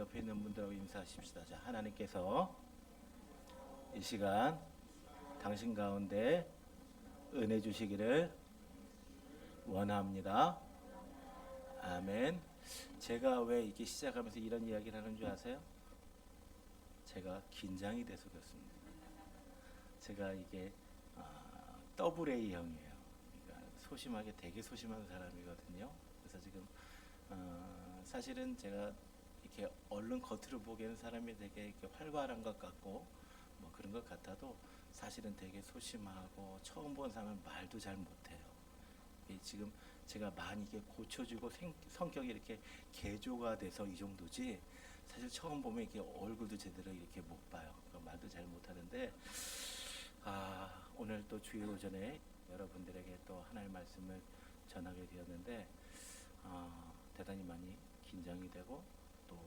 옆에 있는 분들하고 인사하십시다. 자, 하나님께서 이 시간 당신 가운데 은혜 주시기를 원합니다. 아멘. 제가 왜 이게 시작하면서 이런 이야기를 하는 줄 아세요? 제가 긴장이 돼서 그렇습니다. 제가 이게 더블 A형이에요. 그러니까 소심하게 되게 소심한 사람이거든요. 그래서 지금 사실은 제가 이렇게 얼른 겉으로 보기에는 사람이 되게 이렇게 활발한 것 같고 뭐 그런 것 같아도 사실은 되게 소심하고 처음 본 사람은 말도 잘 못해요. 지금 제가 많이 이게 고쳐지고 성격이 이렇게 개조가 돼서 이 정도지 사실 처음 보면 이렇게 얼굴도 제대로 이렇게 못 봐요. 그러니까 말도 잘 못하는데 오늘 또 주일 오전에 여러분들에게 또 하나님의 말씀을 전하게 되었는데 대단히 많이 긴장이 되고 또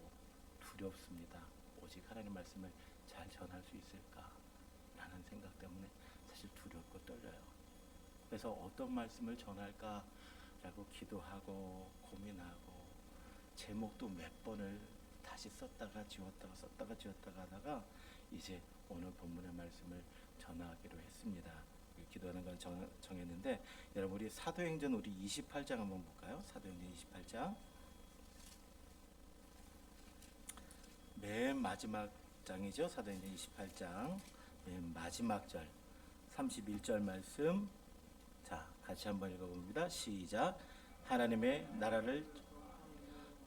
두렵습니다. 오직 하나님 말씀을 잘 전할 수 있을까라는 생각 때문에 사실 두렵고 떨려요. 그래서 어떤 말씀을 전할까라고 기도하고 고민하고 제목도 몇 번을 다시 썼다가 지웠다가 하다가 이제 오늘 본문의 말씀을 전하기로 했습니다. 기도하는 걸 정했는데 여러분 우리 사도행전 우리 28장 한번 볼까요? 사도행전 28장 맨 마지막 장이죠. 사도행전 28장 맨 마지막 절 31절 말씀 자 같이 한번 읽어봅니다. 시작. 하나님의 나라를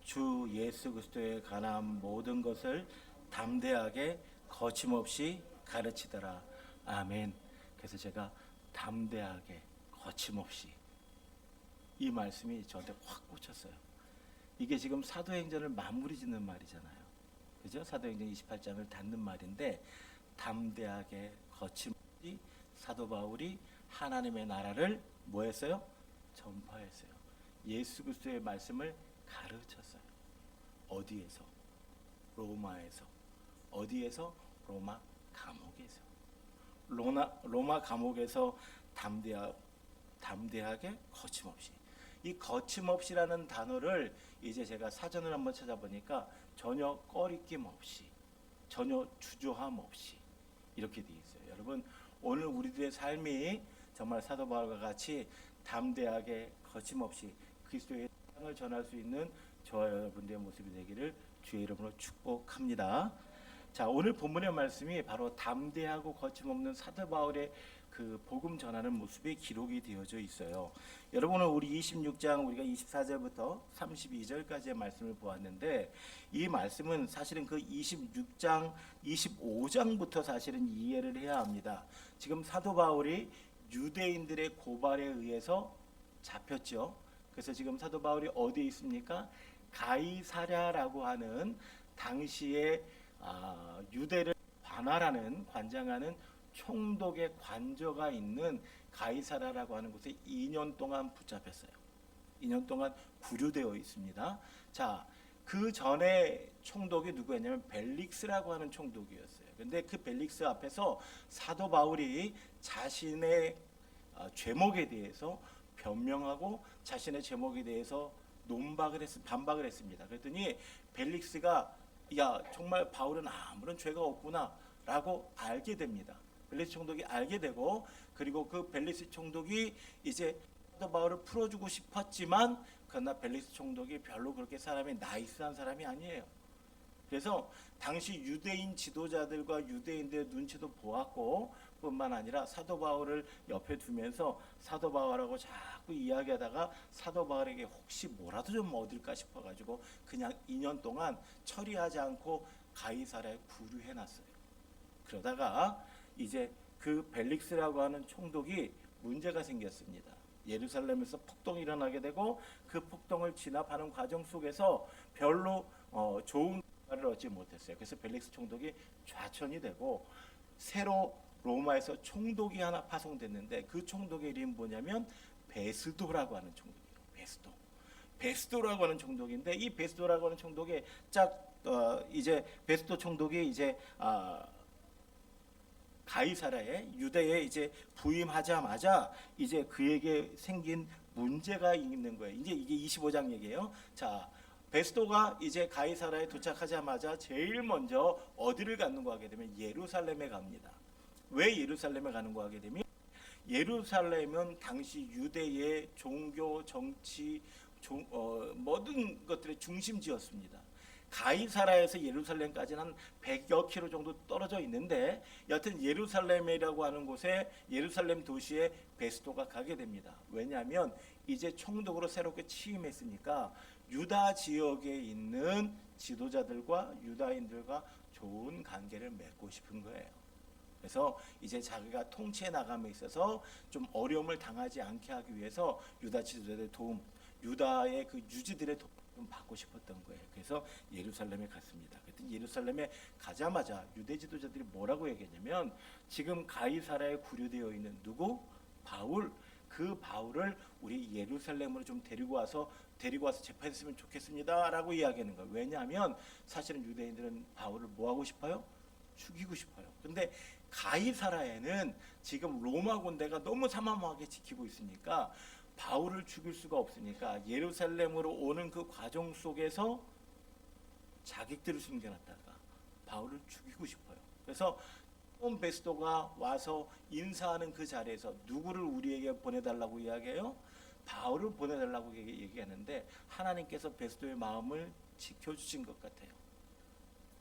주 예수 그리스도에 관한 모든 것을 담대하게 거침없이 가르치더라. 아멘. 그래서 제가 담대하게 거침없이 이 말씀이 저한테 확 꽂혔어요. 이게 지금 사도행전을 마무리 짓는 말이잖아요. 그죠? 사도행전 28장을 닫는 말인데 담대하게 거침없이 사도 바울이 하나님의 나라를 뭐 했어요? 전파했어요. 예수 그리스도의 말씀을 가르쳤어요. 어디에서? 로마에서. 어디에서? 로마 감옥에서. 로마 감옥에서 담대하게 거침없이. 이 거침없이라는 단어를 이제 제가 사전을 한번 찾아보니까 전혀 꺼리낌 없이, 전혀 주저함 없이 이렇게 되어 있어요. 여러분 오늘 우리들의 삶이 정말 사도 바울과 같이 담대하게 거침없이 그리스도의 사랑을 전할 수 있는 저와 여러분들의 모습이 되기를 주의 이름으로 축복합니다. 자, 오늘 본문의 말씀이 바로 담대하고 거침없는 사도 바울의 그 복음 전하는 모습이 기록이 되어져 있어요. 여러분은 우리 26장 우리가 24절부터 32절까지의 말씀을 보았는데 이 말씀은 사실은 그 26장 25장부터 사실은 이해를 해야 합니다. 지금 사도 바울이 유대인들의 고발에 의해서 잡혔죠. 그래서 지금 사도 바울이 어디에 있습니까? 가이사랴라고 하는 당시에 유대를 관장하는 총독의 관저가 있는 가이사랴라고 하는 곳에 2년 동안 붙잡혔어요. 2년 동안 구류되어 있습니다. 자, 그 전에 총독이 누구였냐면 벨릭스라고 하는 총독이었어요. 근데 그 벨릭스 앞에서 사도 바울이 자신의 죄목에 대해서 변명하고 자신의 제목에 대해서 반박을 했습니다. 그랬더니 벨릭스가 야 정말 바울은 아무런 죄가 없구나라고 알게 됩니다. 벨릭스 총독이 알게 되고 그리고 그 벨릭스 총독이 이제 사도 바울을 풀어주고 싶었지만 그러나 벨릭스 총독이 별로 그렇게 사람이 나이스한 사람이 아니에요. 그래서 당시 유대인 지도자들과 유대인들의 눈치도 보았고 뿐만 아니라 사도 바울을 옆에 두면서 사도 바울하고 자꾸 이야기하다가 사도 바울에게 혹시 뭐라도 좀 얻을까 싶어가지고 그냥 2년 동안 처리하지 않고 가이사랴에 구류해놨어요. 그러다가 이제 그 벨릭스라고 하는 총독이 문제가 생겼습니다. 예루살렘에서 폭동이 일어나게 되고 그 폭동을 진압하는 과정 속에서 별로 좋은 결과를 얻지 못했어요. 그래서 벨릭스 총독이 좌천이 되고 새로 로마에서 총독이 하나 파송됐는데 그 총독의 이름이 뭐냐면 베스도라고 하는 총독이에요. 베스도라고 하는 총독인데 이 베스도라고 하는 총독이 이제 베스도 총독이 이제 가이사랴에 유대에 이제 부임하자마자 이제 그에게 생긴 문제가 있는 거예요. 이제 이게 25장 얘기예요. 자, 베스도가 이제 가이사라에 도착하자마자 제일 먼저 어디를 가는 거 하게 되면 예루살렘에 갑니다. 왜 예루살렘에 가는 거 하게 되면 예루살렘은 당시 유대의 종교, 정치, 모든 것들의 중심지였습니다. 가이사라에서 예루살렘까지는 한 100여 킬로 정도 떨어져 있는데 여튼 예루살렘이라고 하는 곳에 예루살렘 도시에 베스도가 가게 됩니다. 왜냐하면 이제 총독으로 새롭게 취임했으니까 유다 지역에 있는 지도자들과 유다인들과 좋은 관계를 맺고 싶은 거예요. 그래서 이제 자기가 통치해 나감에 있어서 좀 어려움을 당하지 않게 하기 위해서 유다 지도자들의 도움, 유다의 그 유지들의 도움 좀 받고 싶었던 거예요. 그래서 예루살렘에 갔습니다. 그랬더니 예루살렘에 가자마자 유대 지도자들이 뭐라고 얘기했냐면 지금 가이사라에 구류되어 있는 누구? 바울. 그 바울을 우리 예루살렘으로 좀 데리고 와서 재판했으면 좋겠습니다라고 이야기하는 거예요. 왜냐하면 사실은 유대인들은 바울을 뭐 하고 싶어요? 죽이고 싶어요. 근데 가이사라에는 지금 로마 군대가 너무 삼엄하게 지키고 있으니까 바울을 죽일 수가 없으니까 예루살렘으로 오는 그 과정 속에서 자객들을 숨겨놨다가 바울을 죽이고 싶어요. 그래서 베스도가 와서 인사하는 그 자리에서 누구를 우리에게 보내달라고 이야기해요? 바울을 보내달라고 얘기하는데 하나님께서 베스도의 마음을 지켜주신 것 같아요.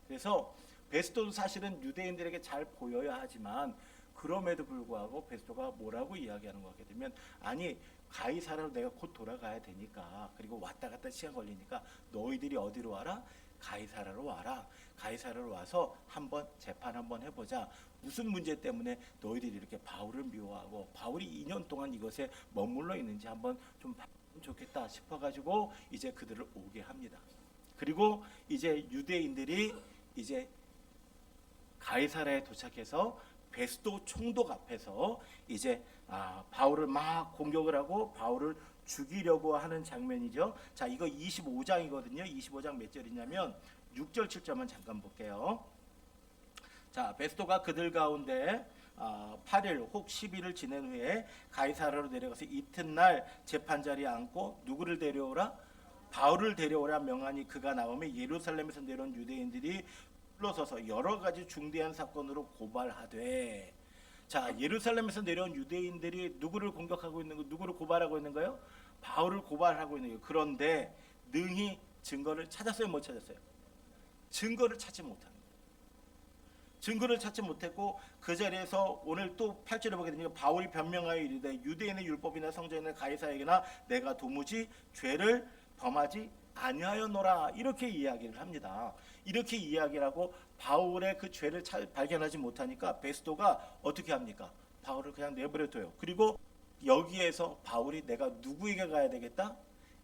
그래서 베스도도 사실은 유대인들에게 잘 보여야 하지만 그럼에도 불구하고 베스도가 뭐라고 이야기하는 거 하게 되면 아니 가이사라로 내가 곧 돌아가야 되니까 그리고 왔다 갔다 시간 걸리니까 너희들이 어디로 와라? 가이사라로 와라. 가이사라로 와서 한번 재판 한번 해보자. 무슨 문제 때문에 너희들이 이렇게 바울을 미워하고 바울이 2년 동안 이것에 머물러 있는지 한번 좀 봤으면 좋겠다 싶어가지고 이제 그들을 오게 합니다. 그리고 이제 유대인들이 이제 가이사라에 도착해서 베스도 총독 앞에서 이제 바울을 막 공격을 하고 바울을 죽이려고 하는 장면이죠. 자, 이거 25장이거든요. 25장 몇 절이냐면 6절 7절만 잠깐 볼게요. 자, 베스도가 그들 가운데 8일 혹 10일을 지낸 후에 가이사라로 내려가서 이튿날 재판자리에 앉고 누구를 데려오라? 바울을 데려오라 명하니 그가 나오면 예루살렘에서 내려온 유대인들이 불러서서 여러 가지 중대한 사건으로 고발하되 자 예루살렘에서 내려온 유대인들이 누구를 공격하고 있는 거 누구를 고발하고 있는 거예요? 바울을 고발하고 있는 거예요. 그런데 능히 증거를 찾았어요? 못 찾았어요? 증거를 찾지 못합니다. 증거를 찾지 못했고 그 자리에서 오늘 또 8절에 보게 되니까 바울이 변명하여 이르되 유대인의 율법이나 성전이나 가이사에게나 내가 도무지 죄를 범하지 아니하였노라 이렇게 이야기를 합니다. 이렇게 이야기를 하고 바울의 그 죄를 발견하지 못하니까 베스도가 어떻게 합니까? 바울을 그냥 내버려둬요. 그리고 여기에서 바울이 내가 누구에게 가야 되겠다?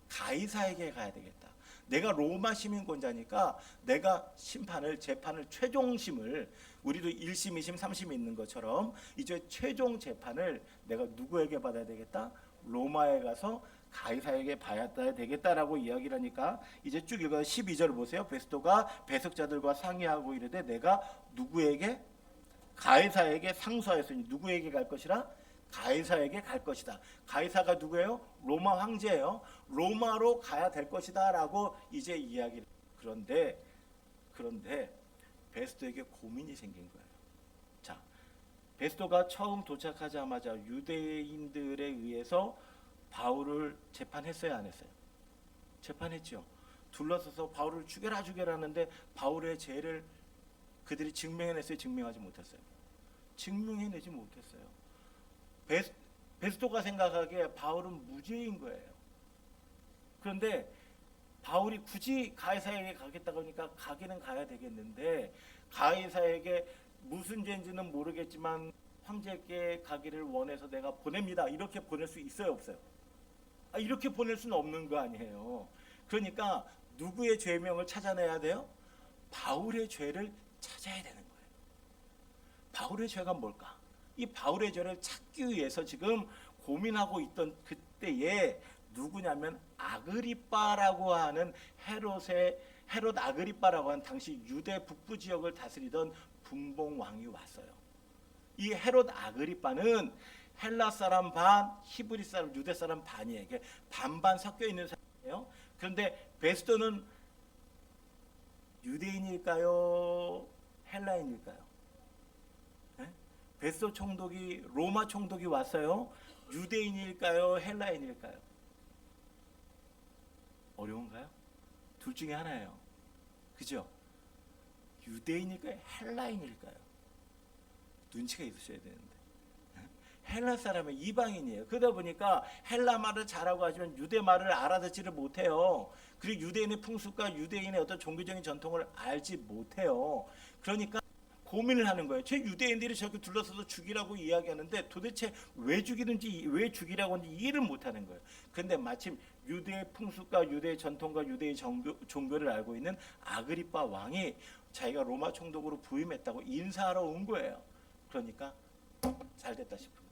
가이사에게 가야 되겠다. 내가 로마 시민권자니까 내가 재판을 최종심을 우리도 1심, 2심, 3심이 있는 것처럼 이제 최종 재판을 내가 누구에게 받아야 되겠다? 로마에 가서 가이사에게 봐야 되겠다라고 이야기를 하니까 이제 쭉 읽어 12절 보세요. 베스도가 배석자들과 상의하고 이르되 내가 누구에게? 가이사에게 상소하였으니 누구에게 갈 것이라? 가이사에게 갈 것이다. 가이사가 누구예요? 로마 황제예요. 로마로 가야 될 것이다 라고 이제 이야기를. 그런데 베스도에게 고민이 생긴 거예요. 자, 베스도가 처음 도착하자마자 유대인들에 의해서 바울을 재판했어요, 안 했어요? 재판했죠. 둘러서서 바울을 죽여라 하는데 바울의 죄를 그들이 증명해냈어요, 증명하지 못했어요? 증명해내지 못했어요. 베스도가 생각하기에 바울은 무죄인 거예요. 그런데 바울이 굳이 가이사에게 가겠다고 하니까 가기는 가야 되겠는데 가이사에게 무슨 죄인지는 모르겠지만 황제께 가기를 원해서 내가 보냅니다. 이렇게 보낼 수 있어요, 없어요? 이렇게 보낼 수는 없는 거 아니에요. 그러니까 누구의 죄명을 찾아내야 돼요? 바울의 죄를 찾아야 되는 거예요. 바울의 죄가 뭘까? 이 바울의 죄를 찾기 위해서 지금 고민하고 있던 그때에 누구냐면 아그리빠라고 하는 헤롯 아그리빠라고 하는 당시 유대 북부 지역을 다스리던 분봉 왕이 왔어요. 이 헤롯 아그리빠는 헬라 사람 반, 히브리 사람, 유대 사람 반이에요. 반반 섞여 있는 사람이에요. 그런데 베스도는 유대인일까요? 헬라인일까요? 네? 베스도 총독이 로마 총독이 왔어요. 유대인일까요? 헬라인일까요? 어려운가요? 둘 중에 하나예요. 그죠? 유대인일까요? 헬라인일까요? 눈치가 있으셔야 되는데. 헬라 사람은 이방인이에요. 그러다 보니까 헬라 말을 잘하고 하지만 유대 말을 알아듣지를 못해요. 그리고 유대인의 풍습과 유대인의 어떤 종교적인 전통을 알지 못해요. 그러니까 고민을 하는 거예요. 제 유대인들이 저렇게 둘러서서 죽이라고 이야기하는데 도대체 왜 죽이든지 왜 죽이라고 하는지 이해를 못하는 거예요. 그런데 마침 유대의 풍습과 유대의 전통과 유대의 종교를 알고 있는 아그리빠 왕이 자기가 로마 총독으로 부임했다고 인사하러 온 거예요. 그러니까 잘 됐다 싶은 거예요.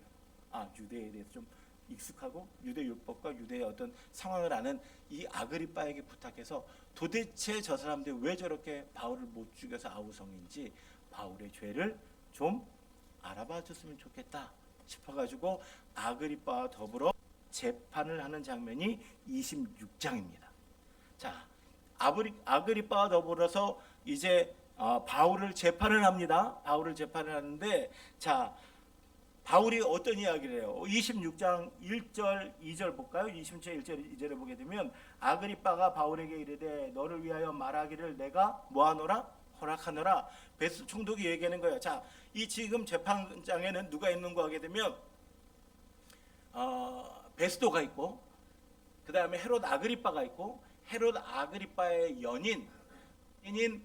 아, 유대에 대해서 좀 익숙하고 유대 율법과 유대의 어떤 상황을 아는 이 아그리빠에게 부탁해서 도대체 저 사람들이 왜 저렇게 바울을 못 죽여서 아우성인지 바울의 죄를 좀 알아봐 줬으면 좋겠다 싶어가지고 아그리빠와 더불어 재판을 하는 장면이 26장입니다. 자, 아그리빠와 더불어서 이제 바울을 재판을 합니다. 바울을 재판을 하는데, 자, 바울이 어떤 이야기를 해요? 26장 1절 2절 볼까요? 26장 1절 2절에 보게 되면 아그리빠가 바울에게 이르되 너를 위하여 말하기를 내가 뭐하노라? 허락하노라. 베스도 총독이 얘기하는 거예요. 자, 이 지금 재판장에는 누가 있는가 하게 되면 베스도가 있고, 그 다음에 헤롯 아그리빠가 있고, 헤롯 아그리빠의 연인인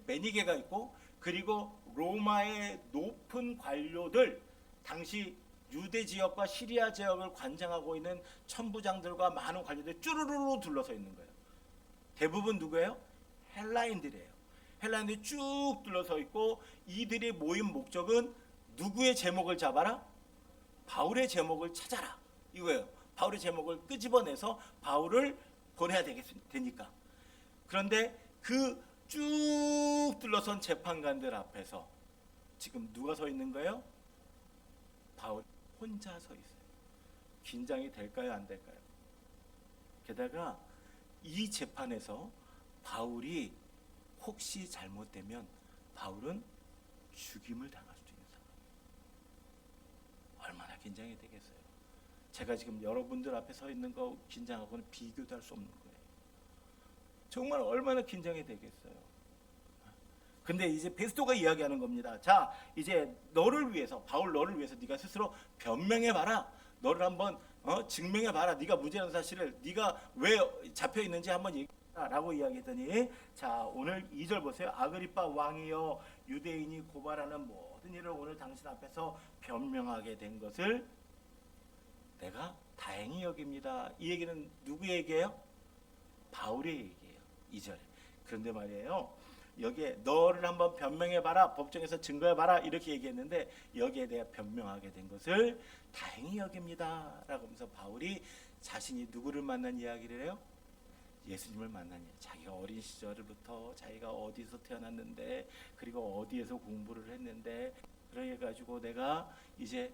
베니게가 있고, 그리고 로마의 높은 관료들, 당시 유대 지역과 시리아 지역을 관장하고 있는 천부장들과 많은 관료들이 쭈루루루 둘러서 있는 거예요. 대부분 누구예요? 헬라인들이에요. 헬라인들이 쭉 둘러서 있고, 이들이 모인 목적은 누구의 제목을 잡아라? 바울의 제목을 찾아라 이거예요. 바울의 제목을 끄집어내서 바울을 보내야 되니까. 그런데 그 쭉 둘러선 재판관들 앞에서 지금 누가 서 있는 거예요? 바울 혼자 서 있어요. 긴장이 될까요, 안 될까요? 게다가 이 재판에서 바울이 혹시 잘못되면 바울은 죽임을 당할 수도 있는 상황이에요. 얼마나 긴장이 되겠어요. 제가 지금 여러분들 앞에 서 있는 거 긴장하고는 비교도 할 수 없는 거예요. 정말 얼마나 긴장이 되겠어요. 근데 이제 베스도가 이야기하는 겁니다. 자, 이제 너를 위해서, 바울 너를 위해서 네가 스스로 변명해봐라. 너를 한번 증명해봐라. 네가 무죄라는 사실을, 네가 왜 잡혀 있는지 한번 얘기해라라고 이야기했더니, 자, 오늘 2절 보세요. 아그리빠 왕이여, 유대인이 고발하는 모든 일을 오늘 당신 앞에서 변명하게 된 것을 내가 다행히 여깁니다. 이 얘기는 누구 얘기예요? 바울의 얘기예요. 2절에. 그런데 말이에요, 여기에 너를 한번 변명해봐라, 법정에서 증거해봐라 이렇게 얘기했는데, 여기에 대해 변명하게 된 것을 다행히 여깁니다 라고 하면서 바울이 자신이 누구를 만난 이야기를 해요? 예수님을 만난 이야기. 자기가 어린 시절부터 자기가 어디서 태어났는데, 그리고 어디에서 공부를 했는데, 그래 가지고 내가 이제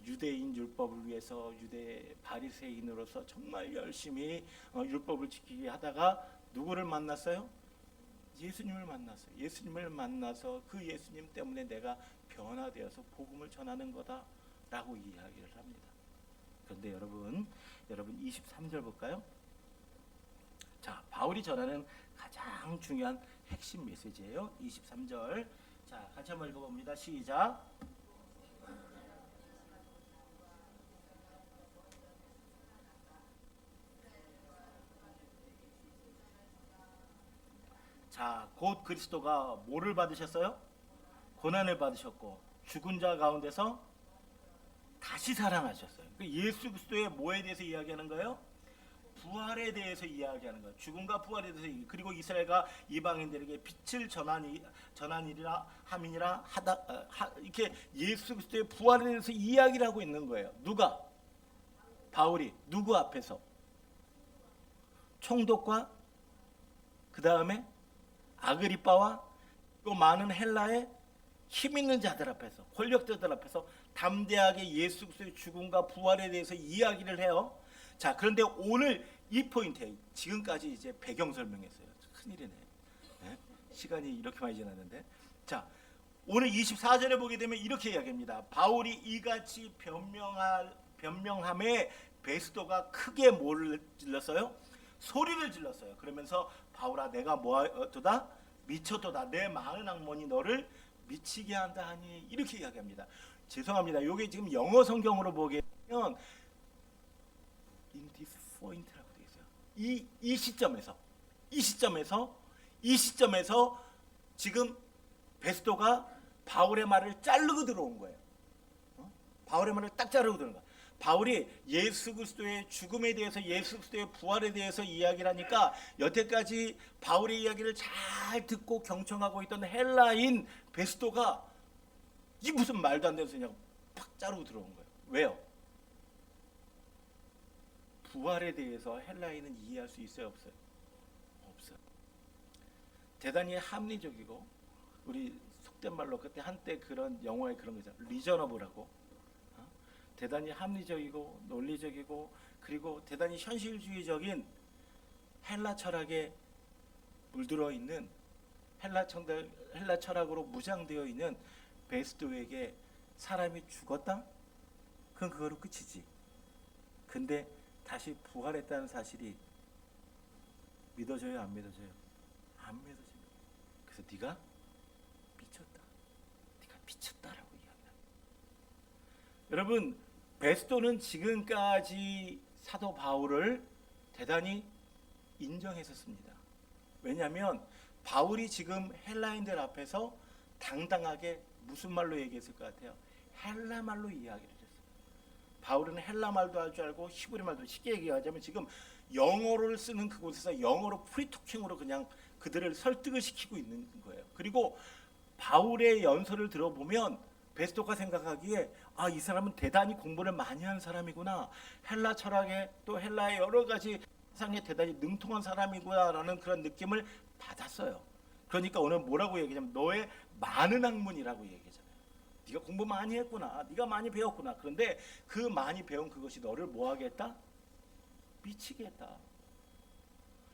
유대인 율법을 위해서 유대 바리새인으로서 정말 열심히 율법을 지키게 하다가 누구를 만났어요? 예수님을 만났어요. 예수님을 만나서 그 예수님 때문에 내가 변화되어서 복음을 전하는 거다라고 이야기를 합니다. 그런데 여러분 23절 볼까요? 자, 바울이 전하는 가장 중요한 핵심 메시지예요. 23절. 자, 같이 한번 읽어봅니다. 시작. 자, 곧 그리스도가 뭐를 받으셨어요? 고난을 받으셨고 죽은 자 가운데서 다시 살아나셨어요. 예수 그리스도의 뭐에 대해서 이야기하는 거예요? 부활에 대해서 이야기하는 거예요. 죽음과 부활에 대해서. 그리고 이스라엘과 이방인들에게 빛을 전한이라 함이니라 이렇게 예수 그리스도의 부활에 대해서 이야기를 하고 있는 거예요. 누가? 바울이. 누구 앞에서? 총독과 그 다음에 아그리빠와 또 많은 헬라의 힘 있는 자들 앞에서, 권력자들 앞에서 담대하게 예수 그리스도의 죽음과 부활에 대해서 이야기를 해요. 자, 그런데 오늘 이 포인트에 지금까지 이제 배경 설명했어요. 큰일이네. 네? 시간이 이렇게 많이 지났는데, 자 오늘 24절에 보게 되면 이렇게 이야기합니다. 바울이 이같이 변명함에 베스도가 크게 뭘 질렀어요? 소리를 질렀어요. 그러면서 바울아 내가 뭐하도다? 미쳤도다. 내 많은 학문이 너를 미치게 한다 하니, 이렇게 이야기합니다. 죄송합니다. 이게 지금 영어 성경으로 보게 되면 in this point라고 되어 있어요. 이 시점에서 지금 베스도가 바울의 말을 자르고 들어온 거예요. 바울의 말을 딱 자르고 들어온 거예요. 바울이 예수 그리스도의 죽음에 대해서, 예수 그리스도의 부활에 대해서 이야기를 하니까 여태까지 바울의 이야기를 잘 듣고 경청하고 있던 헬라인 베스도가 이 무슨 말도 안 되는 소리냐고 팍 자르고 들어온 거예요. 왜요? 부활에 대해서 헬라인은 이해할 수 있어요, 없어요? 없어요. 대단히 합리적이고, 우리 속된 말로 그때 한때 그런 영화에 그런 거 있잖아요. 리저너블하고, 대단히 합리적이고 논리적이고, 그리고 대단히 현실주의적인 헬라 철학에 물들어 있는, 헬라 철학으로 무장되어 있는 베스도에게 사람이 죽었다? 그건 그거로 끝이지. 근데 다시 부활했다는 사실이 믿어져요, 안 믿어져요? 안 믿어집니다. 그래서 네가 미쳤다라고 이야기합니다. 여러분, 베스도는 지금까지 사도 바울을 대단히 인정했었습니다. 왜냐하면 바울이 지금 헬라인들 앞에서 당당하게 무슨 말로 얘기했을 것 같아요? 헬라 말로 이야기를 했어요. 바울은 헬라 말도 할 줄 알고 히브리 말도, 쉽게 얘기하자면 지금 영어를 쓰는 그곳에서 영어로 프리토킹으로 그냥 그들을 설득을 시키고 있는 거예요. 그리고 바울의 연설을 들어보면 베스도가 생각하기에 이 사람은 대단히 공부를 많이 한 사람이구나, 헬라 철학에 또 헬라의 여러 가지 상에 대단히 능통한 사람이구나라는 그런 느낌을 받았어요. 그러니까 오늘 뭐라고 얘기하냐면 너의 많은 학문이라고 얘기하잖아요. 네가 공부 많이 했구나, 네가 많이 배웠구나. 그런데 그 많이 배운 그것이 너를 뭐하게 했다? 미치게 했다.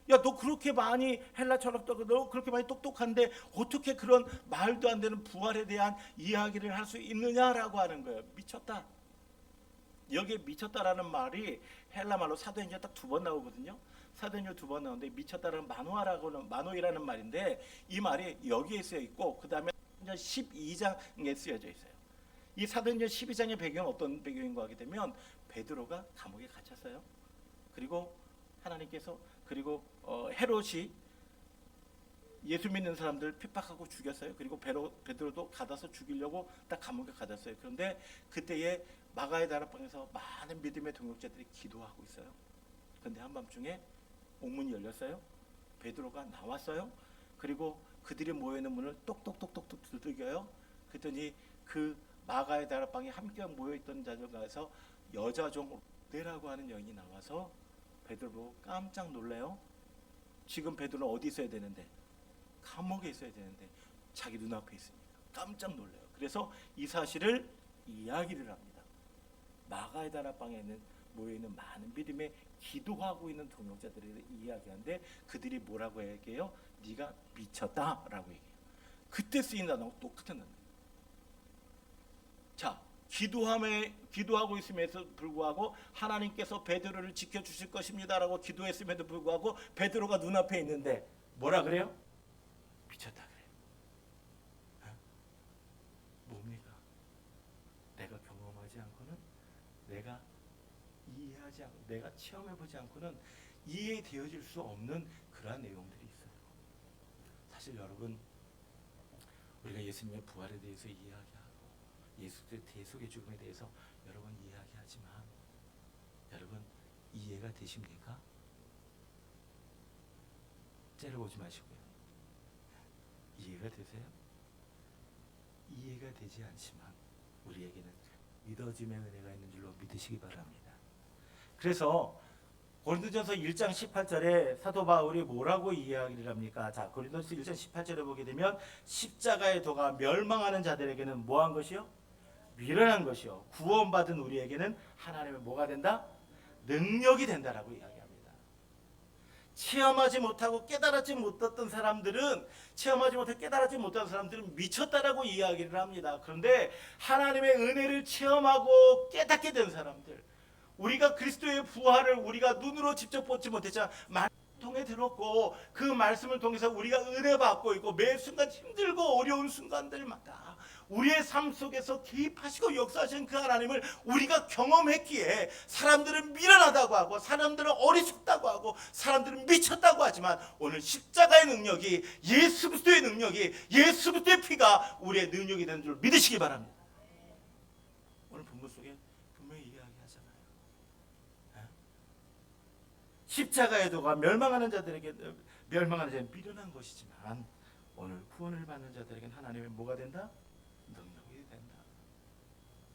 야, 너 그렇게 많이 헬라 철학도 하고 너 그렇게 많이 똑똑한데 어떻게 그런 말도 안 되는 부활에 대한 이야기를 할 수 있느냐라고 하는 거예요. 미쳤다. 여기에 미쳤다라는 말이 헬라 말로 사도행전 딱 2번 나오거든요. 사도행전 2번 나오는데 미쳤다라는 만호이라는 말인데, 이 말이 여기에 쓰여 있고 그 다음에 사도행전 12장에 쓰여져 있어요. 이 사도행전 12장의 배경은 어떤 배경인가 하게 되면 베드로가 감옥에 갇혔어요. 그리고 하나님께서, 그리고 헤롯이 예수 믿는 사람들 핍박하고 죽였어요. 그리고 베드로도 가둬서 죽이려고 딱 감옥에 가뒀어요. 그런데 그때에 마가의 다락방에서 많은 믿음의 동역자들이 기도하고 있어요. 그런데 한밤중에 옥문이 열렸어요. 베드로가 나왔어요. 그리고 그들이 모여있는 문을 똑똑똑똑똑 두들겨요. 그랬더니 그 마가의 다락방에 함께 모여있던 자들 가서 여자종 롯데라고 하는 여인이 나와서 베드로 깜짝 놀래요. 지금 베드로는 어디 있어야 되는데? 감옥에 있어야 되는데 자기 눈앞에 있으니까 깜짝 놀래요. 그래서 이 사실을 이야기를 합니다. 마가의 다락방에 모여있는 많은 믿음에 기도하고 있는 동역자들을 이야기하는데 그들이 뭐라고 얘기해요? 네가 미쳤다라고 얘기해요. 그때 쓰인 단어가 똑같은 단어예요. 자, 기도하고 있음에도 불구하고 하나님께서 베드로를 지켜주실 것입니다라고 기도했음에도 불구하고 베드로가 눈앞에 있는데 뭐라 그래요? 미쳤다 그래요. 뭡니까? 내가 경험하지 않고는, 내가 이해하지 않고, 내가 체험해보지 않고는 이해되어질 수 없는 그러한 내용들이 있어요. 사실 여러분, 우리가 예수님의 부활에 대해서 이야기하고 예수의 대속의 죽음에 대해서 여러 번 이야기하지만 여러분 이해가 되십니까? 째려보지 마시고요. 이해가 되세요? 이해가 되지 않지만 우리에게는 믿어짐의 은혜가 있는 줄로 믿으시기 바랍니다. 그래서 고린도전서 1장 18절에 사도 바울이 뭐라고 이야기를 합니까? 자, 고린도전서 1장 18절에 보게 되면 십자가의 도가 멸망하는 자들에게는 뭐한 것이요? 미련한 것이요. 구원받은 우리에게는 하나님의 뭐가 된다? 능력이 된다라고 이야기합니다. 체험하지 못하고 깨달았지 못했던 사람들은 깨달았지 못한 사람들은 미쳤다라고 이야기를 합니다. 그런데 하나님의 은혜를 체험하고 깨닫게 된 사람들, 우리가 그리스도의 부활을 우리가 눈으로 직접 보지 못했지만 말씀을 통해 들었고 그 말씀을 통해서 우리가 은혜 받고 있고 매 순간 힘들고 어려운 순간들마다 우리의 삶 속에서 개입하시고 역사하신 그 하나님을 우리가 경험했기에 사람들은 미련하다고 하고 사람들은 어리석다고 하고 사람들은 미쳤다고 하지만 오늘 십자가의 능력이 예수 그리스도의 능력이 예수 그리스도의 피가 우리의 능력이 되는 줄 믿으시기 바랍니다. 오늘 본문 속에 분명히 이야기하잖아요. 십자가의 도가 멸망하는 자는 미련한 것이지만 오늘 구원을 받는 자들에게는 하나님의 뭐가 된다? 능력이 된다.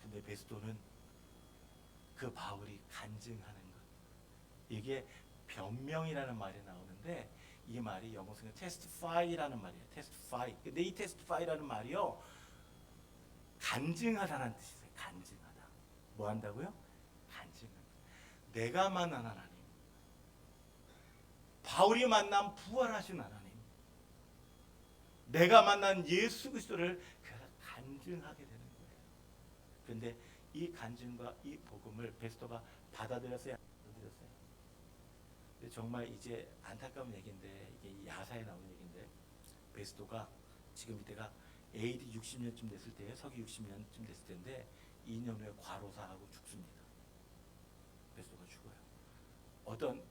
근데 베스도는 그 바울이 간증하는 것, 이게 변명이라는 말이 나오는데 이 말이 영어 성에 testify라는 말이에요. testify. 근데 이 testify라는 말이요, 간증하다는 뜻이 있어요. 간증하다. 뭐 한다고요? 간증하다. 내가 만난 하나님, 바울이 만난 부활하신 하나님, 내가 만난 예수 그리스도를 간증하게 되는 거예요. 그런데 이 간증과 이 복음을 베스도가 받아들였어요? 받아들였어요? 정말 이제 안타까운 얘기인데, 이게 야사에 나오는 얘기인데, 베스도가 지금 이때가 AD 60년쯤 됐을 때예요. 서기 60년쯤 됐을 때인데 2년 후에 과로사하고 죽습니다. 베스도가 죽어요. 어떤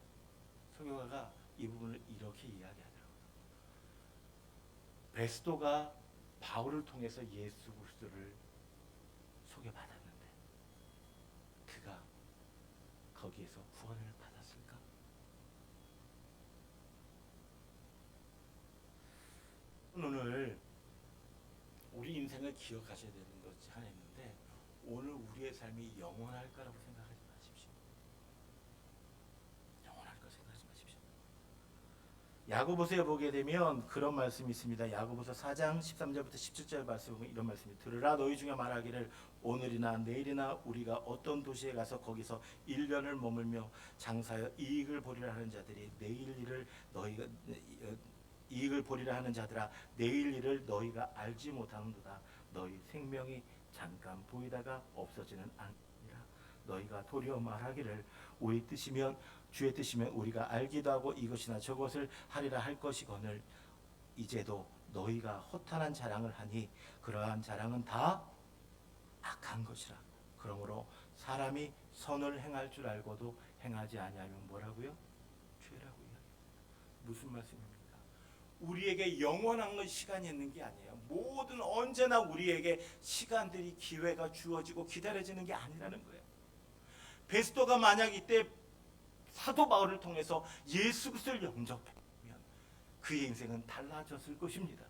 성경가가 이 부분을 이렇게 이야기하더라고요. 베스도가 바울을 통해서 예수 그리스도를 소개받았는데 그가 거기에서 구원을 받았을까? 오늘 우리 인생을 기억하셔야 되는 것이 하나 있는데, 오늘 우리의 삶이 영원할까라고 생각하지 마십시오. 영원할 거 생각하지 마십시오. 야고보서에 보게 되면 그런 말씀이 있습니다. 야고보서 4장 13절부터 17절 말씀에 보면 이런 말씀이, 들으라 너희 중에 말하기를 오늘이나 내일이나 우리가 어떤 도시에 가서 거기서 1년을 머물며 장사하여 이익을 보리라 하는 자들이 이익을 보리라 하는 자들아, 내일 일을 너희가 알지 못하는도다. 너희 생명이 잠깐 보이다가 없어지는 아니라 너희가 도리어 말하기를 우리 뜻이면 주의 뜻이면 우리가 알기도 하고 이것이나 저것을 하리라 할 것이거늘 이제도 너희가 허탄한 자랑을 하니 그러한 자랑은 다 악한 것이라. 그러므로 사람이 선을 행할 줄 알고도 행하지 아니하면 뭐라고요? 죄라고 이야기합니다. 무슨 말씀입니까? 우리에게 영원한 건 시간이 있는 게 아니에요. 모든 언제나 우리에게 시간들이 기회가 주어지고 기다려지는 게 아니라는 거예요. 베스도가 만약 이때 사도 바울을 통해서 예수 그리스도를 영접했으면 그의 인생은 달라졌을 것입니다.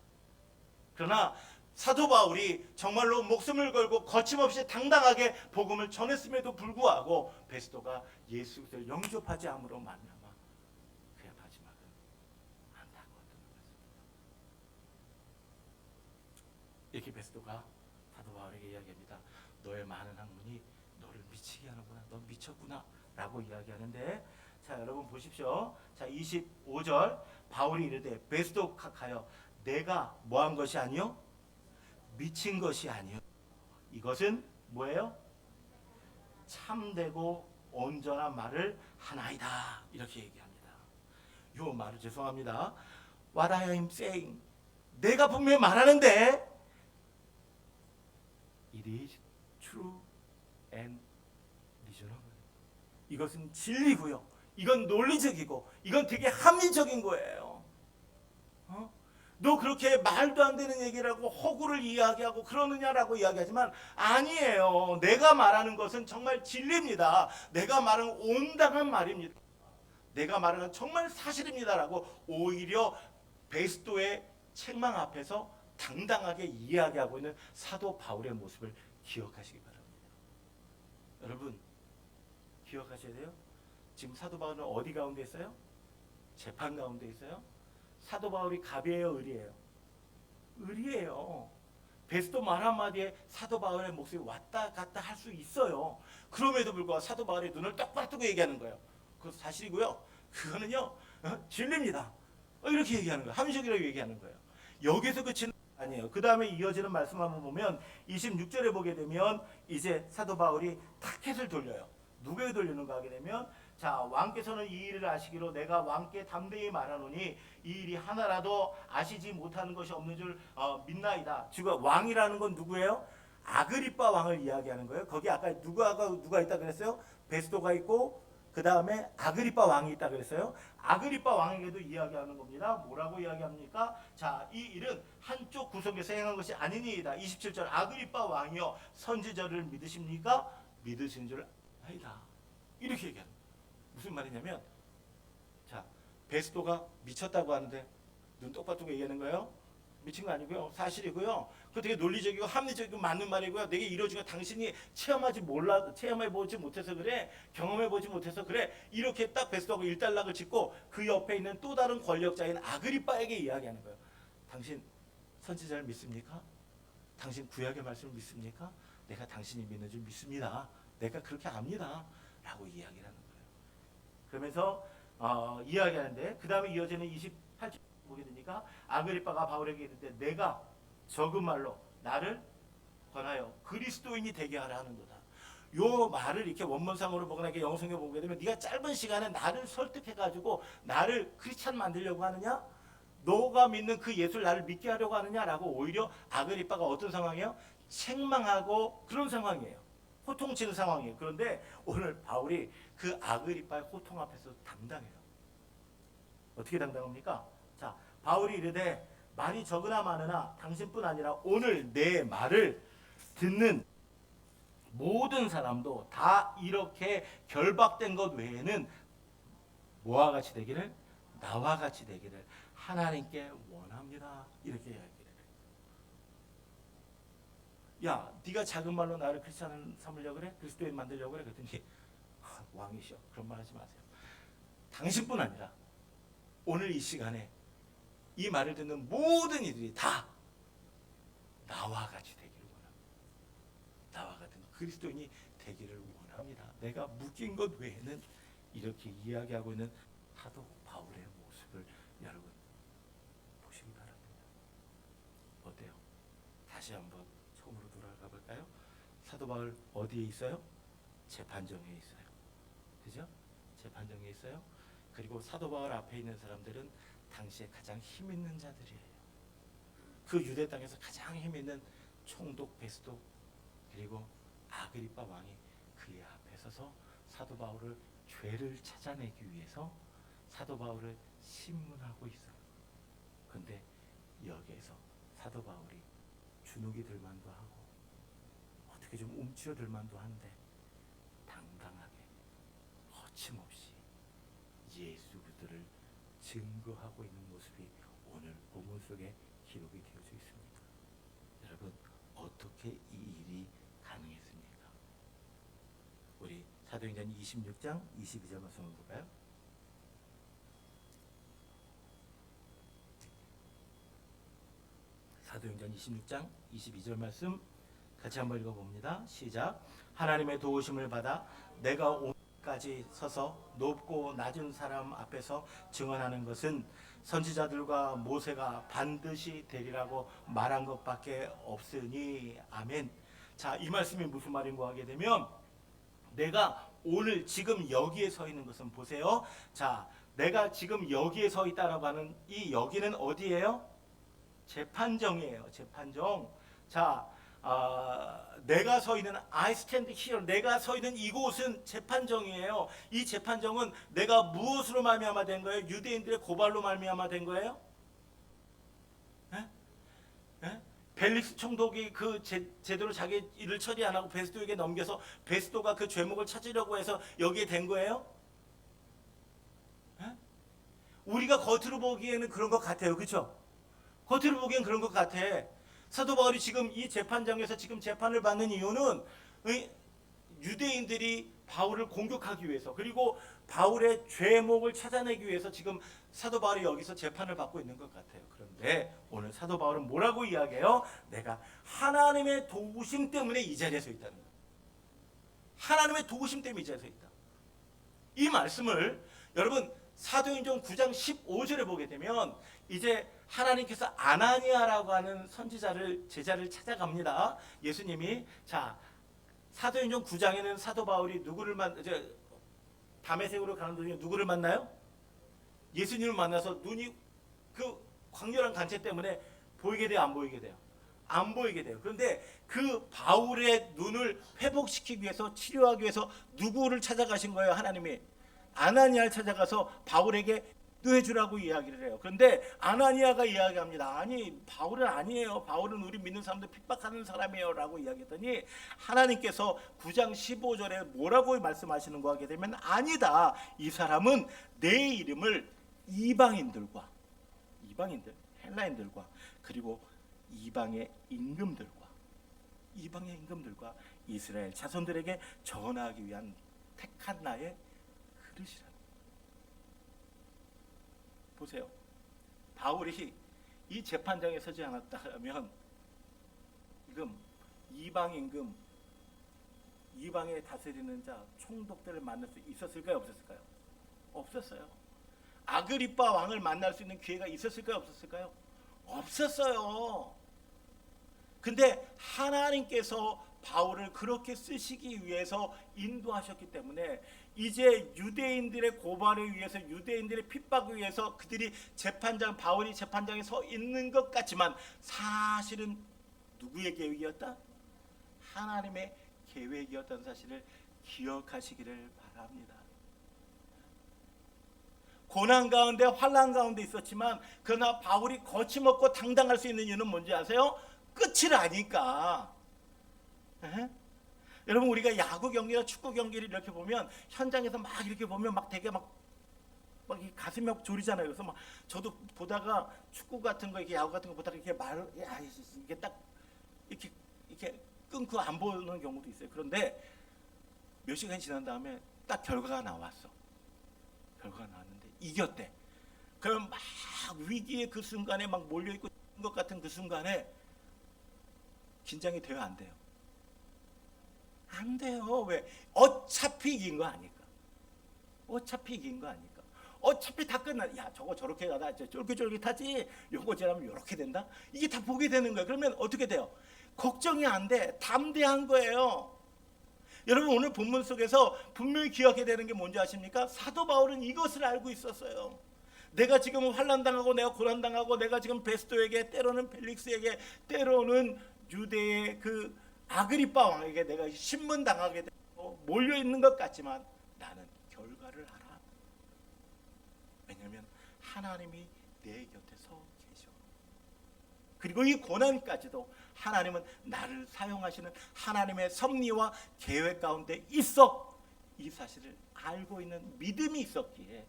그러나 사도 바울이 정말로 목숨을 걸고 거침없이 당당하게 복음을 전했음에도 불구하고 베스도가 예수 그리스도를 영접하지 않음으로 말미암아 그의 마지막은 안타까웠던 것입니다. 이렇게 베스도가 사도 바울에게 이야기합니다. 너의 많은 학문이 너를 미치게 하는구나. 너 미쳤구나 라고 이야기하는데, 자 여러분 보십시오. 자 25절 바울이 이르되 베스도 가여 내가 뭐한 것이 아니요 미친 것이 아니요 이것은 뭐예요? 참되고 온전한 말을 하나이다. 이렇게 얘기합니다. 요 말을 죄송합니다. What I am saying, 내가 분명히 말하는데 It is true and reasonable. 이것은 진리고요. 이건 논리적이고 이건 되게 합리적인 거예요. 너 그렇게 말도 안 되는 얘기를 하고 허구를 이야기하고 그러느냐라고 이야기하지만 아니에요. 내가 말하는 것은 정말 진리입니다. 내가 말하는 온당한 말입니다. 내가 말하는 건 정말 사실입니다라고 오히려 베스도의 책망 앞에서 당당하게 이야기하고 있는 사도 바울의 모습을 기억하시기 바랍니다. 여러분 기억하셔야 돼요. 지금 사도 바울은 어디 가운데 있어요? 재판 가운데 있어요. 사도 바울이 갑이에요, 을이에요? 을이에요. 베스도 말 한마디에 사도 바울의 목소리 왔다 갔다 할 수 있어요. 그럼에도 불구하고 사도 바울의 눈을 똑바로 뜨고 얘기하는 거예요. 그것도 사실이고요. 그거는요 진리입니다. 이렇게 얘기하는 거예요. 함식이라고 얘기하는 거예요. 여기서 그치는 아니에요. 그 다음에 이어지는 말씀 한번 보면 26절에 보게 되면 이제 사도 바울이 타켓을 돌려요. 누구에게 돌리는가 하게 되면 자, 왕께서는 이 일을 아시기로 내가 왕께 담대히 말하노니 이 일이 하나라도 아시지 못하는 것이 없는 줄 믿나이다. 지금 왕이라는 건 누구예요? 아그리빠 왕을 이야기하는 거예요. 거기 아까 누가 있다 그랬어요? 베스토가 있고 그 다음에 아그리빠 왕이 있다 그랬어요. 아그리빠 왕에게도 이야기하는 겁니다. 뭐라고 이야기합니까? 자, 이 일은 한쪽 구석에서 행한 것이 아니니이다. 27절 아그리빠 왕이여 선지자를 믿으십니까? 믿으신 줄 아니다. 이렇게 얘기하는 거예요. 무슨 말이냐면 자, 베스토가 미쳤다고 하는데 눈 똑바로 얘기하는 거예요. 미친 거 아니고요. 사실이고요. 그 되게 논리적이고 합리적이고 맞는 말이고요. 내게 이루어지고 당신이 체험해보지 못해서 그래. 경험해보지 못해서 그래. 이렇게 딱 베스토하고 일단락을 짓고 그 옆에 있는 또 다른 권력자인 아그리빠에게 이야기하는 거예요. 당신 선지자를 믿습니까? 당신 구약의 말씀을 믿습니까? 내가 당신이 믿는 줄 믿습니다. 내가 그렇게 압니다. 라고 이야기를 하는 거예요. 그러면서 이야기하는데 그 다음에 이어지는 28절 보게 되니까 아그리빠가 바울에게 이르되 내가 적은 말로 나를 권하여 그리스도인이 되게 하라 하는도다. 요 말을 이렇게 원문상으로 보거나 이렇게 영성에 보게 되면 네가 짧은 시간에 나를 설득해가지고 나를 크리스찬 만들려고 하느냐? 너가 믿는 그 예수를 나를 믿게 하려고 하느냐라고 오히려 아그리빠가 어떤 상황이에요? 책망하고 그런 상황이에요. 호통치는 상황이에요. 그런데 오늘 바울이 그 아그리빠의 호통 앞에서 당당해요. 어떻게 당당합니까? 자, 바울이 이르되 말이 적으나 많으나 당신뿐 아니라 오늘 내 말을 듣는 모든 사람도 다 이렇게 결박된 것 외에는 뭐와 같이 되기를? 나와 같이 되기를 하나님께 원합니다. 이렇게 이야기를 해요. 야, 네가 작은 말로 나를 크리스찬 삼으려고 그래? 그리스도인 만들려고 그래? 그랬더니 왕이시여 그런 말 하지 마세요. 당신뿐 아니라 오늘 이 시간에 이 말을 듣는 모든 이들이 다 나와 같이 되기를 원합니다. 나와 같은 그리스도인이 되기를 원합니다. 내가 묶인 것 외에는 이렇게 이야기하고 있는 사도 바울의 모습을 여러분 보시기 바랍니다. 어때요? 다시 한번 처음으로 돌아가 볼까요? 사도 바울 어디에 있어요? 재판정에 있어요. 그죠? 재판정에 있어요. 그리고 사도 바울 앞에 있는 사람들은 당시에 가장 힘 있는 자들이에요. 그 유대 땅에서 가장 힘 있는 총독 베스도 그리고 아그리빠 왕이 그의 앞에 서서 사도 바울을 죄를 찾아내기 위해서 사도 바울을 신문하고 있어요. 그런데 여기에서 사도 바울이 주눅이 들 만도 하고 어떻게 좀 움츠러들 만도 한데 당당하게 거침없이 예수 그리스도를 증거하고 있는 모습이 오늘 본문 속에 기록이 되어져 있습니다. 여러분 어떻게 이 일이 가능했습니까? 우리 사도행전 26장 22절 말씀을 볼까요? 사도행전 26장 22절 말씀 같이 한번 읽어봅니다. 시작. 하나님의 도우심을 받아 내가 오늘까지 서서 높고 낮은 사람 앞에서 증언하는 것은 선지자들과 모세가 반드시 되리라고 말한 것밖에 없으니 아멘. 자, 이 말씀이 무슨 말인가 하게 되면 내가 오늘 지금 여기에 서 있는 것은 보세요. 자, 내가 지금 여기에 서 있다라고 하는 이 여기는 어디예요? 재판정이에요. 재판정. 자, 내가 서 있는 I stand here. 내가 서 있는 이곳은 재판정이에요. 이 재판정은 내가 무엇으로 말미암아 된 거예요? 유대인들의 고발로 말미암아 된 거예요? 에? 에? 벨릭스 총독이 그 제대로 자기 일을 처리 안 하고 베스도에게 넘겨서 베스도가 그 죄목을 찾으려고 해서 여기에 된 거예요? 에? 우리가 겉으로 보기에는 그런 것 같아요. 그렇죠? 겉으로 보기엔 그런 것 같아. 사도 바울이 지금 이 재판장에서 지금 재판을 받는 이유는 유대인들이 바울을 공격하기 위해서 그리고 바울의 죄목을 찾아내기 위해서 지금 사도 바울이 여기서 재판을 받고 있는 것 같아요. 그런데 오늘 사도 바울은 뭐라고 이야기해요? 내가 하나님의 도우심 때문에 이 자리에 서 있다는 거예요. 하나님의 도우심 때문에 이 자리에 서 있다. 이 말씀을 여러분 사도행전 9장 15절에 보게 되면 이제 하나님께서 아나니아라고 하는 제자를 찾아갑니다. 예수님이. 자, 사도행전 9장에는 사도 바울이 누구를 다메섹으로 가는 도중에 누구를 만나요? 예수님을 만나서 눈이 그 광렬한 간체 때문에 보이게 돼요, 안 보이게 돼요? 안 보이게 돼요. 그런데 그 바울의 눈을 회복시키기 위해서, 치료하기 위해서 누구를 찾아가신 거예요? 하나님이 아나니아를 찾아가서 바울에게 기도해 주라고 이야기를 해요. 그런데 아나니아가 이야기합니다. 아니, 바울은 아니에요. 바울은 우리 믿는 사람들 핍박하는 사람이에요 라고 이야기했더니 하나님께서 9장 15절에 뭐라고 말씀하시는 거 하게 되면, 아니다, 이 사람은 내 이름을 이방인들, 헬라인들과 그리고 이방의 임금들과 이스라엘 자손들에게 전하기 위한 택한 나의 그릇이라. 보세요. 바울이 이 재판장에 서지 않았다면 지금 이방 임금, 이방에 다스리는 자, 총독들을 만날 수 있었을까요? 없었을까요? 없었어요. 아그리빠 왕을 만날 수 있는 기회가 있었을까요? 없었을까요? 없었어요. 근데 하나님께서 바울을 그렇게 쓰시기 위해서 인도하셨기 때문에 이제 유대인들의 고발을 위해서, 유대인들의 핍박을 위해서 그들이 바울이 재판장에 서 있는 것 같지만 사실은 누구의 계획이었다? 하나님의 계획이었던 사실을 기억하시기를 바랍니다. 고난 가운데, 환난 가운데 있었지만 그러나 바울이 거침없고 당당할 수 있는 이유는 뭔지 아세요? 끝을 아니까. 여러분, 우리가 야구 경기나 축구 경기를 이렇게 보면 현장에서 막 이렇게 보면 막 되게 막 가슴이 막 졸이잖아요. 그래서 막 저도 보다가 축구 같은 거, 이렇게 야구 같은 거 보다가 이렇게 이게 딱 이렇게 끊고 안 보는 경우도 있어요. 그런데 몇 시간이 지난 다음에 딱 결과가 나왔어. 결과가 나왔는데 이겼대. 그럼 막 위기의 그 순간에 막 몰려 있고 것 같은 그 순간에 긴장이 돼요, 안 돼요? 안 돼요. 왜? 어차피 이긴 거 아니까. 어차피 다 끝나. 야, 저거 저렇게 가다 쫄깃쫄깃하지. 요거 지나면 요렇게 된다. 이게 다 보게 되는 거예요. 그러면 어떻게 돼요? 걱정이 안 돼. 담대한 거예요. 여러분, 오늘 본문 속에서 분명히 기억해야 되는 게 뭔지 아십니까? 사도 바울은 이것을 알고 있었어요. 내가 지금 환난당하고, 내가 고난당하고, 내가 지금 베스토에게, 때로는 펠릭스에게, 때로는 유대의 그 아그리빠 왕에게 내가 신문당하게 되고 몰려있는 것 같지만 나는 결과를 알아. 왜냐하면 하나님이 내 곁에 서 계셔. 그리고 이 고난까지도 하나님은 나를 사용하시는 하나님의 섭리와 계획 가운데 있어. 이 사실을 알고 있는 믿음이 있었기에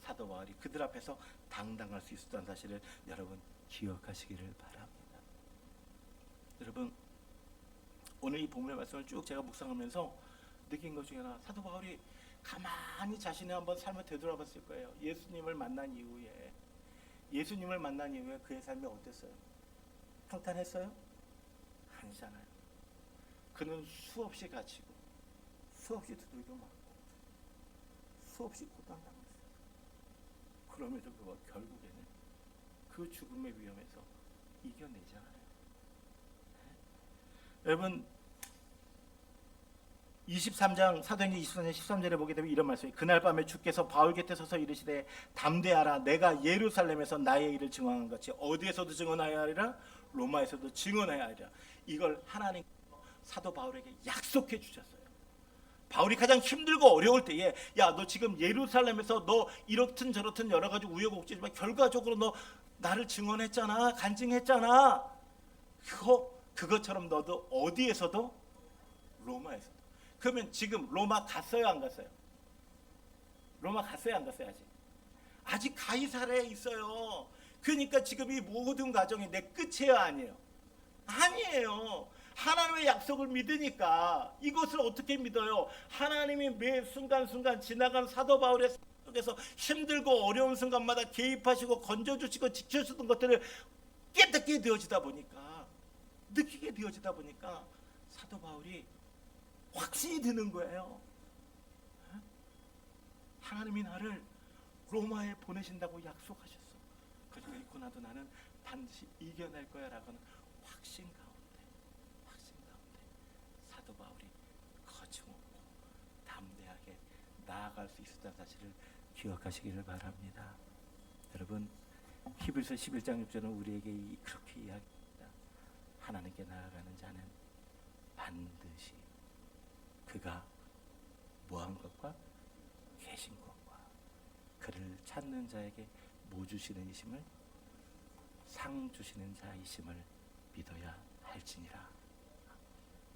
사도 바울이 그들 앞에서 당당할 수 있었다는 사실을 여러분 기억하시기를 바랍니다. 여러분, 오늘 이 본문의 말씀을 쭉 제가 묵상하면서 느낀 것 중에 하나, 사도 바울이 가만히 자신의 한번 삶을 되돌아봤을 거예요. 예수님을 만난 이후에 그의 삶이 어땠어요? 평탄했어요? 아니잖아요. 그는 수없이 갇히고, 수없이 두들겨 맞고, 수없이 고난당했어요. 그럼에도 불구하고 결국에는 그 죽음의 위험에서 이겨내잖아요. 여러분, 23장 사도행전 23장 13절에 보게 되면 이런 말씀이, 그날 밤에 주께서 바울 곁에 서서 이르시되 담대하라, 내가 예루살렘에서 나의 일을 증언한 같이 어디에서도 증언하여야 하리라, 로마에서도 증언하여야 하리라. 이걸 하나님께서 사도 바울에게 약속해 주셨어요. 바울이 가장 힘들고 어려울 때에, 야, 너 지금 예루살렘에서 너 이렇든 저렇든 여러 가지 우여곡절이지만 결과적으로 너 나를 증언했잖아, 간증했잖아. 그것처럼 너도 어디에서도, 로마에서도. 그러면 지금 로마 갔어요, 안 갔어요? 로마 갔어요, 안 갔어요? 아직 가이사랴에 있어요. 그러니까 지금 이 모든 과정이 내 끝이에요, 아니에요? 아니에요. 하나님의 약속을 믿으니까. 이것을 어떻게 믿어요? 하나님이 매 순간순간 지나간 사도 바울의 속에서 힘들고 어려운 순간마다 개입하시고 건져주시고 지켜주던 것들을 깨닫게 되어지다 보니까, 느끼게 되어지다 보니까 사도 바울이 확신이 드는 거예요. 하나님이 나를 로마에 보내신다고 약속하셨어. 그러니까 있고 나도 나는 반드시 이겨낼 거야 라고는 확신 가운데 사도 바울이 거침없고 담대하게 나아갈 수 있었다는 사실을 기억하시기를 바랍니다. 여러분, 히브리서 11장 6절은 우리에게 그렇게 이야기합니다. 하나님께 나아가는 자는 반드시 그가 뭐한 것과 계신 것과 그를 찾는 자에게 뭐 주시는 이심을, 상 주시는 자이심을 믿어야 할지니라.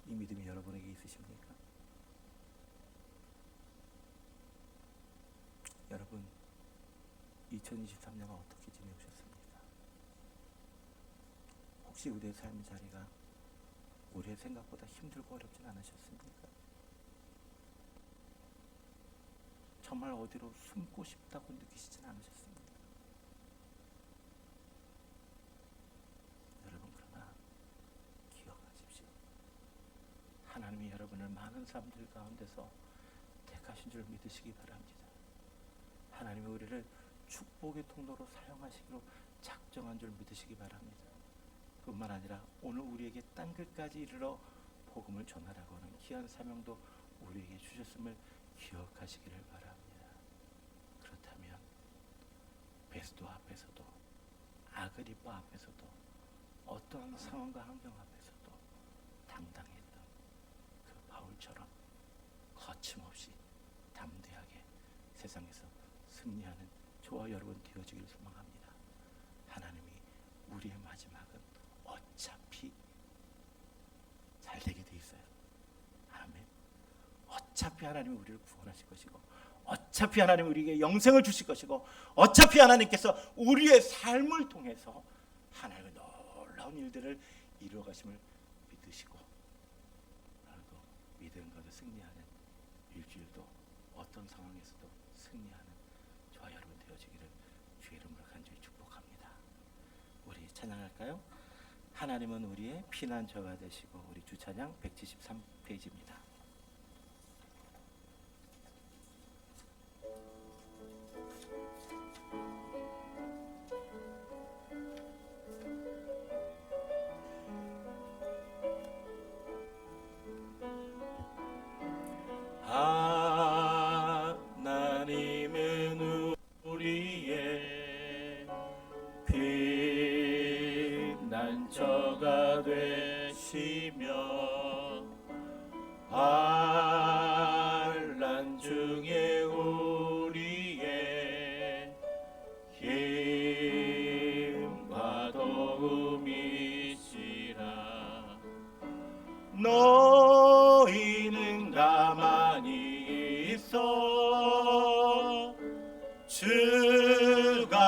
이 믿음이 여러분에게 있으십니까? 여러분, 2023년은 어떻게 지내오셨습니까? 혹시 우리의 삶의 자리가 우리의 생각보다 힘들고 어렵진 않으셨습니까? 정말 어디로 숨고 싶다고 느끼시진 않으셨습니까? 여러분, 그러나 기억하십시오. 하나님이 여러분을 많은 사람들 가운데서 택하신 줄 믿으시기 바랍니다. 하나님이 우리를 축복의 통로로 사용하시기로 작정한 줄 믿으시기 바랍니다. 뿐만 아니라 오늘 우리에게 땅끝까지 이르러 복음을 전하라고 하는 귀한 사명도 우리에게 주셨음을 기억하시기를 바랍니다. 그렇다면 베스도 앞에서도 아그리빠 앞에서도 어떠한 상황과 환경 앞에서도 당당했던 그 바울처럼 거침없이 담대하게 세상에서 승리하는 저와 여러분 되어지길 소망합니다. 하나님이 우리의 마지막은 어차피 잘 되게 돼 있어요. 아멘. 어차피 하나님이 우리를 구원하실 것이고, 어차피 하나님이 우리에게 영생을 주실 것이고, 어차피 하나님께서 우리의 삶을 통해서 하나님의 놀라운 일들을 이루어가심을 믿으시고, 그리고 믿음 가운데 승리하는 일주일도 어떤 상황에서도 승리하는 저와 여러분 되어지기를 주의 이름으로 간절히 축복합니다. 우리 찬양할까요? 하나님은 우리의 피난처가 되시고. 우리 주찬양 173페이지입니다. 하나님은 우리의 피난처가 되시며 환난 중에 우리의 힘과 도움이시라. 너희는 가만히 있어 주가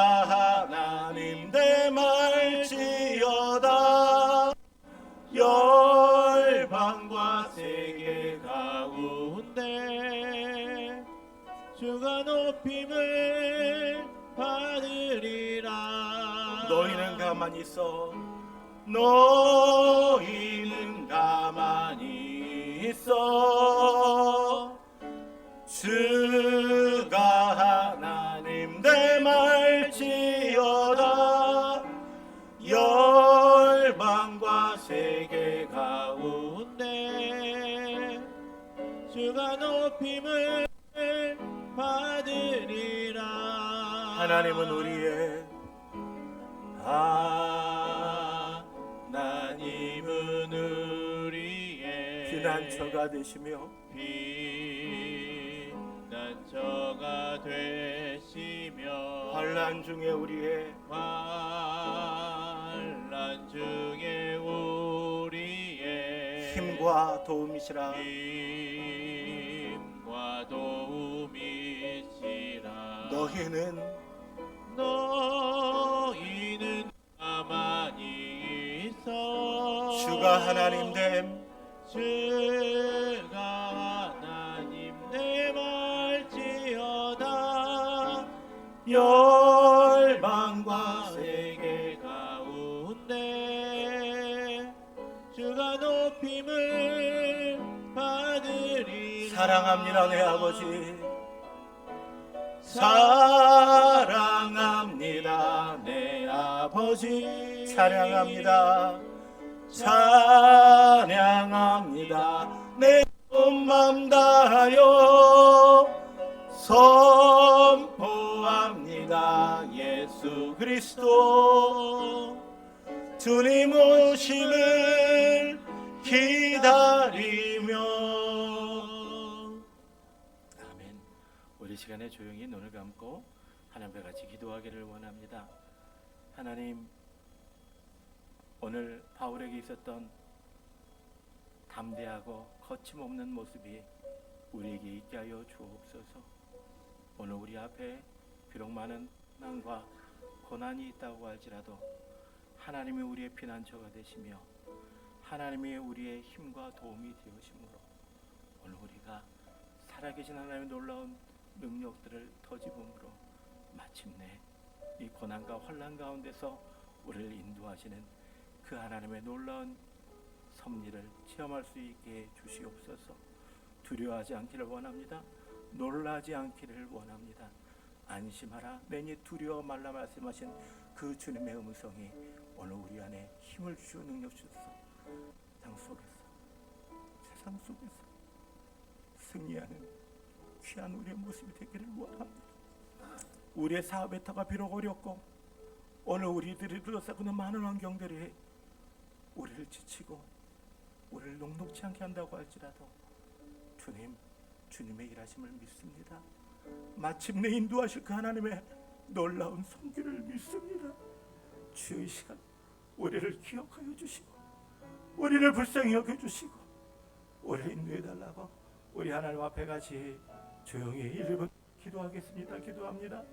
하나님 됨할지어다. 열방과 세계 가운데 주가 높임을 받으리라. 너희는 가만히 있어. 너희는 가만히 있어 주가 하나님 됨할지어다. 열방과 세계 가운데 주가 높임을 받으리라. 하나님은 우리의 하나님은 우리의 피난처가 되시며 피난처가 되시며 환난 중에 우리의 환난 중에 우리의 힘과 도움이시라. 힘과 도움이시라. 너희는 가만히 있어 주가 하나님 됨 주가 하나님 됨할지어다. 열방과 세계 가운데 주가 높임을 받으리라. 사랑합니다 내 아버지. 사랑합니다. 내 아버지 찬양합니다. 찬양합니다. 내 온 맘 다하여 선포합니다. 예수 그리스도 주님 오심을 기다리며. 아멘. 우리 시간에 조용히 눈을 감고 하나님과 같이 기도하기를 원합니다. 하나님, 오늘 바울에게 있었던 담대하고 거침없는 모습이 우리에게 있게 하여 주옵소서. 오늘 우리 앞에 비록 많은 난과 고난이 있다고 할지라도 하나님이 우리의 피난처가 되시며 하나님이 우리의 힘과 도움이 되어심으로 오늘 우리가 살아계신 하나님의 놀라운 능력들을 터집음으로 마침내 이 고난과 환난 가운데서 우리를 인도하시는 그 하나님의 놀라운 섭리를 체험할 수 있게 주시옵소서. 두려워하지 않기를 원합니다. 놀라지 않기를 원합니다. 안심하라, 내니 두려워 말라 말씀하신 그 주님의 음성이 오늘 우리 안에 힘을 주시고 능력 주셔서 세상 속에서 승리하는 귀한 우리의 모습이 되기를 원합니다. 우리의 사업의 터가 비록 어렵고 오늘 우리들이 둘러싸고는 많은 환경들이 우리를 지치고 우리를 녹록지 않게 한다고 할지라도 주님의 일하심을 믿습니다. 마침내 인도하실 그 하나님의 놀라운 손길을 믿습니다. 주의 시간 우리를 기억하여 주시고 우리를 불쌍히 여겨주시고 우리를 인도해달라고 우리 하나님 앞에 같이 조용히 1분 기도하겠습니다. 기도합니다.